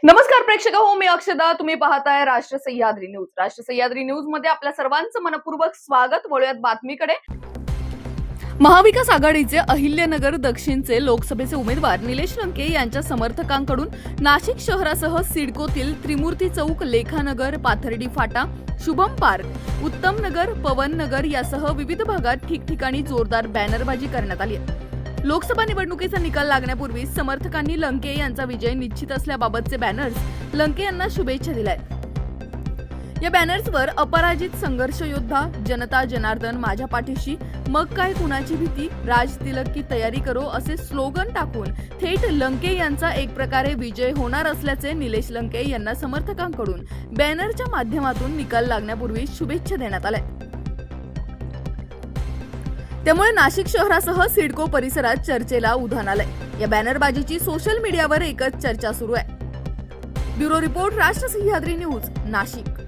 नमस्कार प्रेक्षक हो, मी अक्षदा. तुम्ही पाहताय राष्ट्र सह्याद्री न्यूज. राष्ट्र सह्याद्री न्यूज मध्ये आपल्या सर्वांचं मनपूर्वक स्वागत. वळूयात बातमीकडे. महाविकास आघाडीचे अहिल्यानगर दक्षिणचे लोकसभेचे उमेदवार निलेश लंके यांच्या समर्थकांकडून नाशिक शहरासह सिडकोतील त्रिमूर्ती चौक, लेखानगर, पाथर्डी फाटा, शुभम पार्क, उत्तम नगर, पवन नगर यासह विविध भागात ठिकठिकाणी जोरदार बॅनरबाजी करण्यात आली आहे. लोकसभा निवडणुकीचा निकाल लागण्यापूर्वी समर्थकांनी लंके यांचा विजय निश्चित असल्याबाबतचे बॅनर्स लंके यांना शुभेच्छा दिल्या आहेत. या बॅनर्सवर अपराजित संघर्ष योद्धा, जनता जनार्दन माझ्या पाठीशी, मग काय कुणाची भीती, राज तिलक की तयारी करो असे स्लोगन टाकून थेट लंके यांचा एक प्रकारे विजय होणार असल्याचे निलेश लंके यांना समर्थकांकडून बॅनरच्या माध्यमातून निकाल लागण्यापूर्वी शुभेच्छा देण्यात आल्या. त्यामुळे नाशिक शहरासह सिडको परिसरात चर्चेला उधाण आलंय. या बॅनरबाजीची सोशल मीडियावर एकच चर्चा सुरू आहे. ब्युरो रिपोर्ट, राष्ट्र सह्याद्री न्यूज, नाशिक.